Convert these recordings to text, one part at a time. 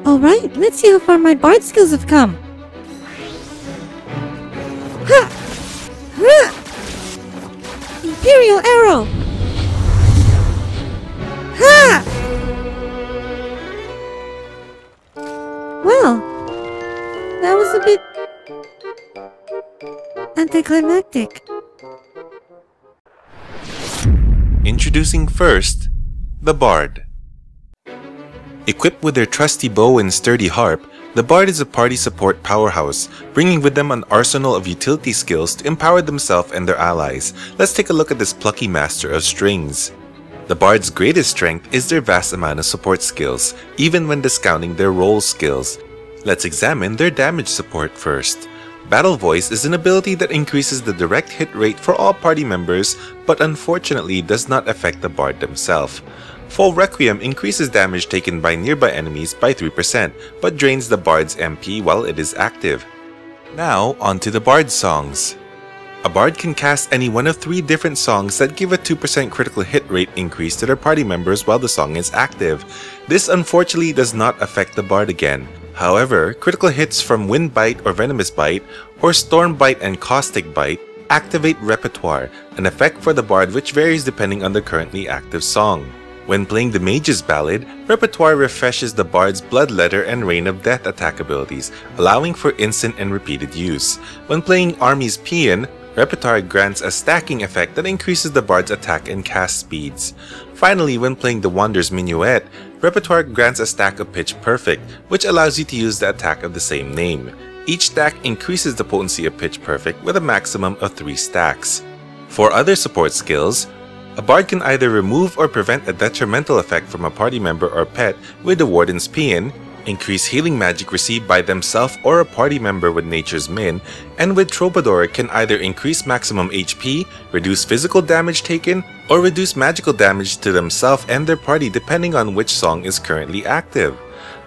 Alright, let's see how far my bard skills have come. Ha! Ha! Imperial arrow! Ha! Well, that was a bit anticlimactic. Introducing first, the Bard. Equipped with their trusty bow and sturdy harp, the Bard is a party support powerhouse, bringing with them an arsenal of utility skills to empower themselves and their allies. Let's take a look at this plucky master of strings. The Bard's greatest strength is their vast amount of support skills, even when discounting their roll skills. Let's examine their damage support first. Battle Voice is an ability that increases the direct hit rate for all party members, but unfortunately does not affect the Bard themselves. Full Requiem increases damage taken by nearby enemies by 3%, but drains the Bard's MP while it is active. Now, onto the Bard songs. A Bard can cast any one of 3 different songs that give a 2% critical hit rate increase to their party members while the song is active. This unfortunately does not affect the Bard again. However, critical hits from Wind Bite or Venomous Bite, or Storm Bite and Caustic Bite, activate Repertoire, an effect for the Bard which varies depending on the currently active song. When playing the Mage's Ballad, Repertoire refreshes the Bard's Bloodletter and Rain of Death attack abilities, allowing for instant and repeated use. When playing Army's Paean, Repertoire grants a stacking effect that increases the Bard's attack and cast speeds. Finally, when playing the Wander's Minuet, Repertoire grants a stack of Pitch Perfect, which allows you to use the attack of the same name. Each stack increases the potency of Pitch Perfect with a maximum of 3 stacks. For other support skills, a Bard can either remove or prevent a detrimental effect from a party member or pet with the Warden's Paean, increase healing magic received by themselves or a party member with Nature's Min, and with Troubadour can either increase maximum HP, reduce physical damage taken, or reduce magical damage to themselves and their party depending on which song is currently active.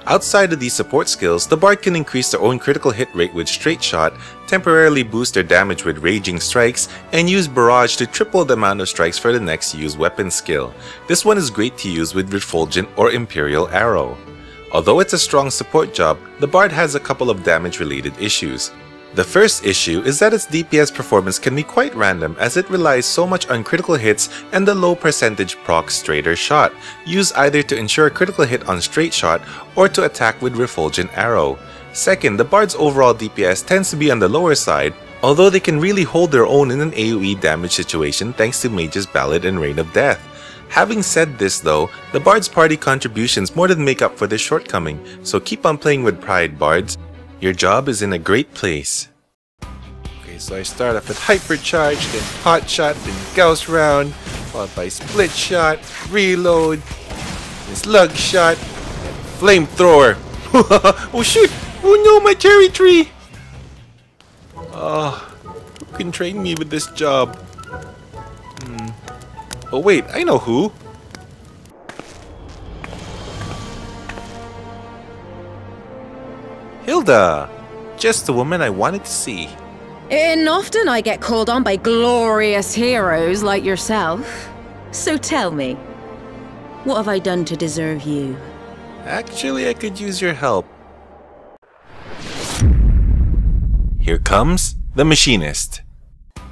Outside of these support skills, the Bard can increase their own critical hit rate with Straight Shot, temporarily boost their damage with Raging Strikes, and use Barrage to triple the amount of strikes for the next used weapon skill. This one is great to use with Refulgent or Imperial Arrow. Although it's a strong support job, the Bard has a couple of damage-related issues. The first issue is that its DPS performance can be quite random as it relies so much on critical hits and the low percentage proc Straighter Shot, used either to ensure a critical hit on Straight Shot or to attack with Refulgent Arrow. Second, the Bard's overall DPS tends to be on the lower side, although they can really hold their own in an AoE damage situation thanks to Mage's Ballad and Rain of Death. Having said this though, the Bard's party contributions more than make up for this shortcoming, so keep on playing with pride, Bards. Your job is in a great place. Okay, so I start off with Hypercharge, then Hot Shot, then Gauss Round, followed by Split Shot, Reload, then Slug Shot, and Flamethrower. Oh shoot! Oh no, my cherry tree! Oh, who can train me with this job? Oh wait, I know who! Hilda! Just the woman I wanted to see. And often I get called on by glorious heroes like yourself. So tell me, what have I done to deserve you? Actually, I could use your help. Here comes the Machinist.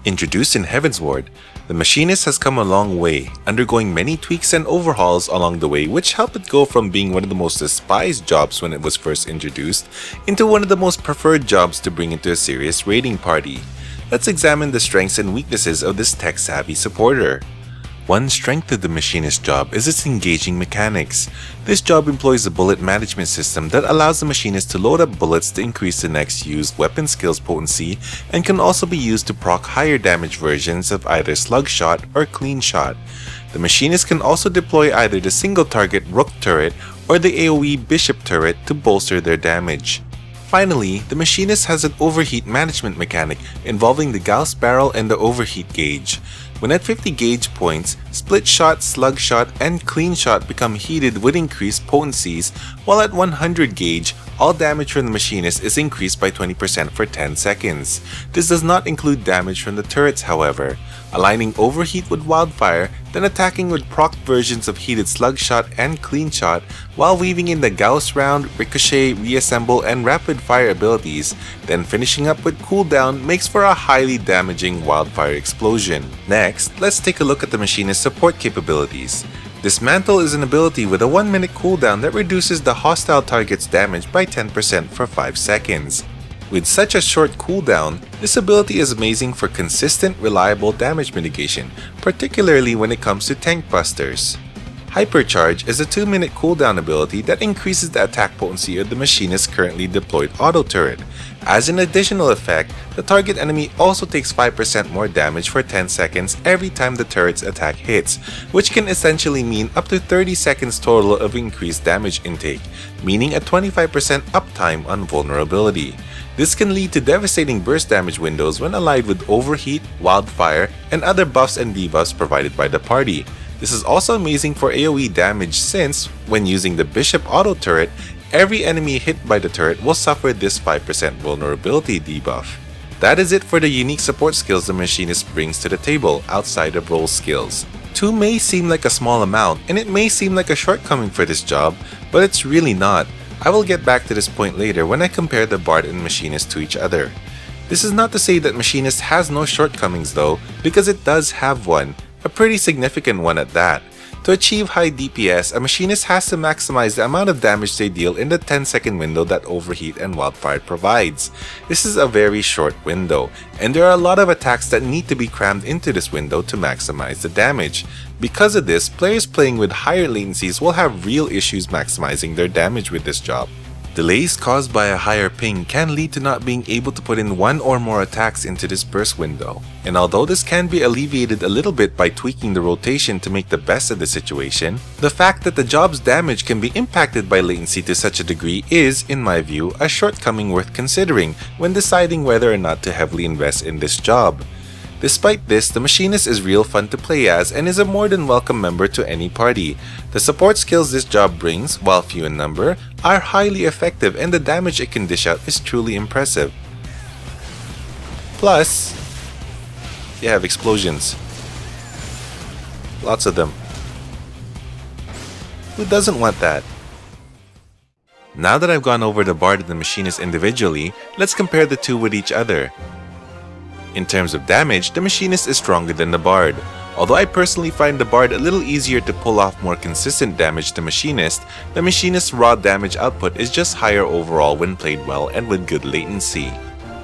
Introduced in Heavensward, the Machinist has come a long way, undergoing many tweaks and overhauls along the way which helped it go from being one of the most despised jobs when it was first introduced into one of the most preferred jobs to bring into a serious raiding party. Let's examine the strengths and weaknesses of this tech-savvy supporter. One strength of the Machinist job is its engaging mechanics. This job employs a bullet management system that allows the Machinist to load up bullets to increase the next used weapon skill's potency and can also be used to proc higher damage versions of either Slug Shot or Clean Shot. The Machinist can also deploy either the single target Rook turret or the AoE Bishop turret to bolster their damage. Finally, the Machinist has an overheat management mechanic involving the Gauss barrel and the overheat gauge. When at 50 gauge points, Split Shot, Slug Shot, and Clean Shot become heated with increased potencies, while at 100 gauge, all damage from the Machinist is increased by 20% for 10 seconds. This does not include damage from the turrets, however. Aligning Overheat with Wildfire, the then attacking with proc versions of Heated Slug Shot and Clean Shot, while weaving in the Gauss Round, Ricochet, Reassemble, and Rapid Fire abilities, then finishing up with Cooldown makes for a highly damaging Wildfire Explosion. Next, let's take a look at the Machinist's support capabilities. Dismantle is an ability with a 1-minute cooldown that reduces the hostile target's damage by 10% for 5 seconds. With such a short cooldown, this ability is amazing for consistent, reliable damage mitigation, particularly when it comes to tank busters. Hypercharge is a 2-minute cooldown ability that increases the attack potency of the Machinist's currently deployed auto turret. As an additional effect, the target enemy also takes 5% more damage for 10 seconds every time the turret's attack hits, which can essentially mean up to 30 seconds total of increased damage intake, meaning a 25% uptime on vulnerability. This can lead to devastating burst damage windows when allied with Overheat, Wildfire, and other buffs and debuffs provided by the party. This is also amazing for AoE damage since, when using the Bishop Auto Turret, every enemy hit by the turret will suffer this 5% vulnerability debuff. That is it for the unique support skills the Machinist brings to the table outside of role skills. 2 may seem like a small amount, and it may seem like a shortcoming for this job, but it's really not. I will get back to this point later when I compare the Bard and Machinist to each other. This is not to say that Machinist has no shortcomings though, because it does have one, a pretty significant one at that. To achieve high DPS, a Machinist has to maximize the amount of damage they deal in the 10-second window that Overheat and Wildfire provides. This is a very short window, and there are a lot of attacks that need to be crammed into this window to maximize the damage. Because of this, players playing with higher latencies will have real issues maximizing their damage with this job. Delays caused by a higher ping can lead to not being able to put in 1 or more attacks into this burst window. And although this can be alleviated a little bit by tweaking the rotation to make the best of the situation, the fact that the job's damage can be impacted by latency to such a degree is, in my view, a shortcoming worth considering when deciding whether or not to heavily invest in this job. Despite this, the Machinist is real fun to play as and is a more than welcome member to any party. The support skills this job brings, while few in number, are highly effective and the damage it can dish out is truly impressive. Plus, you have explosions. Lots of them. Who doesn't want that? Now that I've gone over the Bard and the Machinist individually, let's compare the two with each other. In terms of damage, the Machinist is stronger than the Bard. Although I personally find the Bard a little easier to pull off more consistent damage than Machinist, the Machinist's raw damage output is just higher overall when played well and with good latency.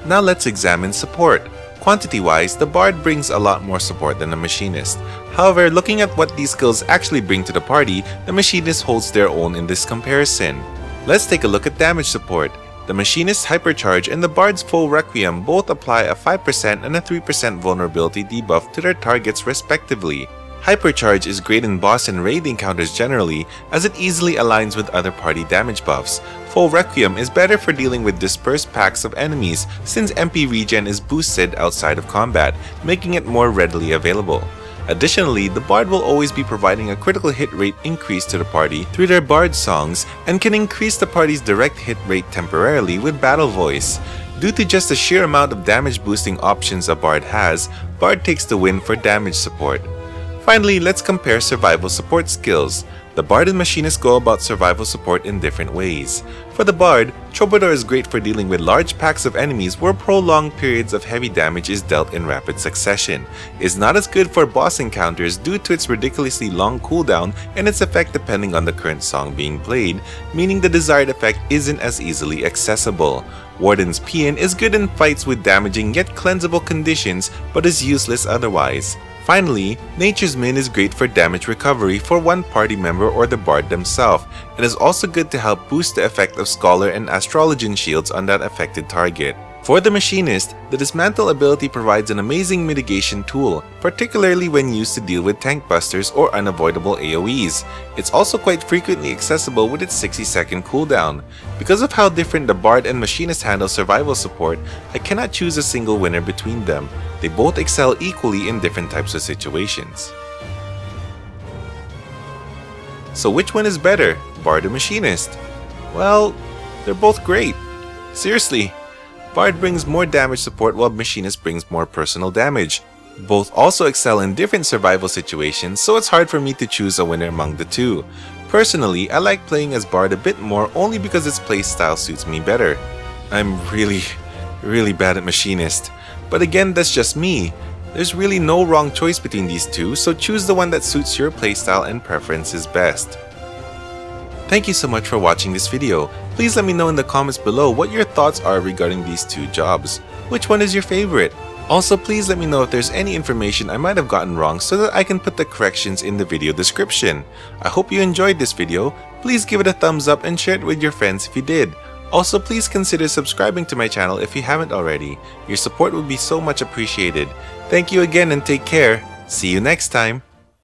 Now let's examine support. Quantity-wise, the Bard brings a lot more support than the Machinist. However, looking at what these skills actually bring to the party, the Machinist holds their own in this comparison. Let's take a look at damage support. The Machinist's Hypercharge and the Bard's Full Requiem both apply a 5% and a 3% vulnerability debuff to their targets respectively. Hypercharge is great in boss and raid encounters generally, as it easily aligns with other party damage buffs. Full Requiem is better for dealing with dispersed packs of enemies since MP regen is boosted outside of combat, making it more readily available. Additionally, the Bard will always be providing a critical hit rate increase to the party through their Bard songs and can increase the party's direct hit rate temporarily with Battle Voice. Due to just the sheer amount of damage boosting options a Bard has, Bard takes the win for damage support. Finally, let's compare survival support skills. The Bard and Machinist go about survival support in different ways. For the Bard, Troubadour is great for dealing with large packs of enemies where prolonged periods of heavy damage is dealt in rapid succession. It's not as good for boss encounters due to its ridiculously long cooldown and its effect depending on the current song being played, meaning the desired effect isn't as easily accessible. Warden's Paean is good in fights with damaging yet cleansable conditions but is useless otherwise. Finally, Nature's Min is great for damage recovery for one party member or the Bard themselves, and is also good to help boost the effect of Scholar and Astrologian shields on that affected target. For the Machinist, the Dismantle ability provides an amazing mitigation tool, particularly when used to deal with tank busters or unavoidable AoEs. It's also quite frequently accessible with its 60-second cooldown. Because of how different the Bard and Machinist handle survival support, I cannot choose a single winner between them. They both excel equally in different types of situations. So which one is better, Bard or Machinist? Well, they're both great. Seriously. Bard brings more damage support while Machinist brings more personal damage. Both also excel in different survival situations, so it's hard for me to choose a winner among the two. Personally, I like playing as Bard a bit more only because its playstyle suits me better. I'm really bad at Machinist. But again, that's just me. There's really no wrong choice between these two, so choose the one that suits your playstyle and preferences best. Thank you so much for watching this video. Please let me know in the comments below what your thoughts are regarding these two jobs. Which one is your favorite? Also, please let me know if there's any information I might have gotten wrong so that I can put the corrections in the video description. I hope you enjoyed this video. Please give it a thumbs up and share it with your friends if you did. Also, please consider subscribing to my channel if you haven't already. Your support would be so much appreciated. Thank you again and take care. See you next time.